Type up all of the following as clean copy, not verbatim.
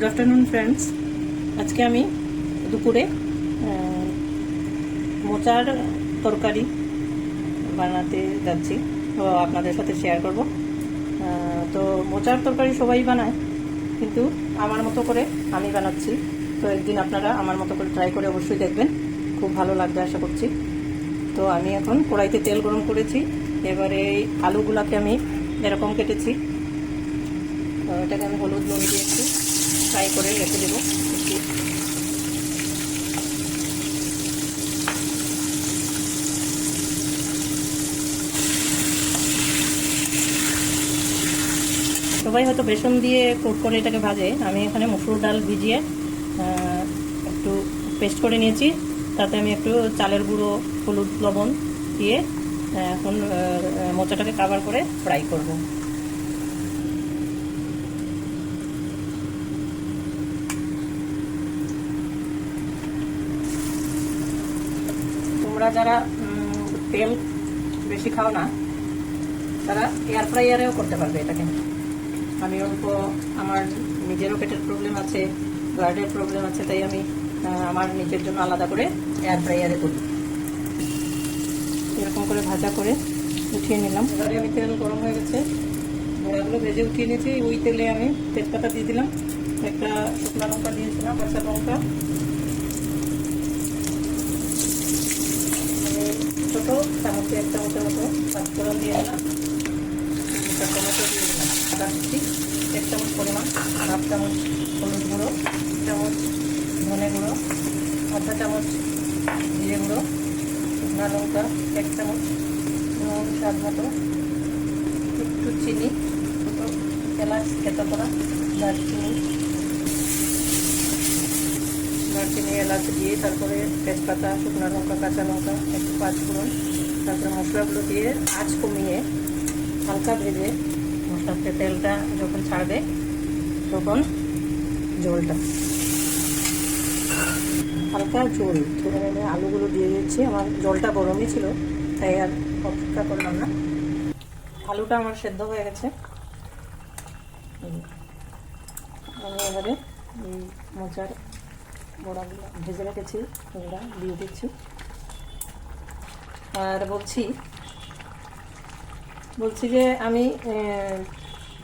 Good afternoon friends. আজকে আমি দুপুরে মোচার তরকারি বানাতে যাচ্ছি, তো আপনাদের সাথে শেয়ার করব। তো মোচার তরকারি সবাই বানায়, কিন্তু আমার মতো করে আমি বানাচ্ছি। তো একদিন আপনারা আমার মতো করে ট্রাই করে অবশ্যই দেখবেন, খুব ভালো লাগবে আশা করছি। তো আমি এখন কড়াইতে তেল গরম করেছি। এবারে এই আলুগুলাকে আমি এরকম কেটেছি, এটাকে আমি হলুদ নুন দিয়ে একটু ফ্রাই করে রেখে দেবো। সবাই হয়তো বেসন দিয়ে কোট করে এটাকে ভাজে, আমি এখানে মসুর ডাল ভিজিয়ে একটু পেস্ট করে নিয়েছি। তাতে আমি একটু চালের গুঁড়ো, হলুদ, লবণ দিয়ে এখন মোচাটাকে কাভার করে ফ্রাই করব। তোমরা যারা তেল বেশি খাও না, তারা এয়ার ফ্রাইয়ারেও করতে পারবে এটাকে। আমি অল্প, আমার নিজেরও পেটের প্রবলেম আছে, গার্ডের প্রবলেম আছে, তাই আমি আমার নিজের জন্য আলাদা করে এয়ার ফ্রাইয়ারে করি। এরকম করে ভাজা করে উঠিয়ে নিলাম। এবারে আমি তেল গরম হয়ে গেছে, বড়াগুলো ভেজে উঠিয়ে নিয়েছি। ওই তেলে আমি তেজপাতা দিয়ে দিলাম, একটা শুকনো লঙ্কা দিয়েছিলাম, কাঁচা লঙ্কা, ছোটো চামচে 1 চামচের মতো পাঁচফোড়ন দিয়ে দিলাম, টমেটো দিয়ে দিলাম, আদা কুচি 1 চামচ পরিমাণ, 1/2 চামচ হলুদ গুঁড়ো, 1 চামচ ধনে গুঁড়ো, 1/2 চামচ জিরে গুঁড়ো, শুকনো লঙ্কা 1 চামচ, নুন স্বাদ মতো, একটু চিনি, ছোটো এলাচ থেতো করা, দারচিনি এলাচ দিয়ে তারপরে তেজপাতা, শুকনো লঙ্কা, কাঁচা লঙ্কা, একটু পাঁচফোড়ন, তারপরে মশলাগুলো দিয়ে আঁচ কমিয়ে হালকা ভেজে মশলাতে তেলটা যখন ছাড়বে তখন ঝোলটা হালকা ঝোল ধরে নেমে আলুগুলো দিয়ে দিচ্ছি। আমার জলটা গরমই ছিল, তাই আর অপেক্ষা করলাম না। আলুটা আমার সেদ্ধ হয়ে গেছে। আমি এবারে মোচার বড়াগুলো ভেজে রেখেছি, ওগুলো দিয়ে দিচ্ছি। আর বলছি যে আমি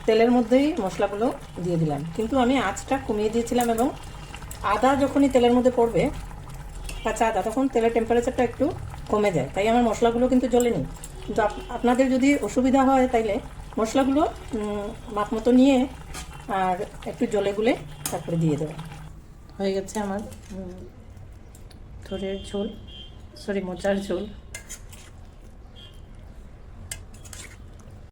তেলের মধ্যেই মশলাগুলো দিয়ে দিলাম, কিন্তু আমি আঁচটা কমিয়ে দিয়েছিলাম, এবং আদা যখনই তেলের মধ্যে পড়বে, কাঁচা আদা, তখন তেলের টেম্পারেচারটা একটু কমে যায়, তাই আমার মশলাগুলো কিন্তু জ্বলেনি। কিন্তু আপনাদের যদি অসুবিধা হয়, তাইলে মশলাগুলো মাপ মতো নিয়ে আর একটু জ্বলে গুলে তারপরে দিয়ে দেবেন। হয়ে গেছে আমার মোচার ঝোল।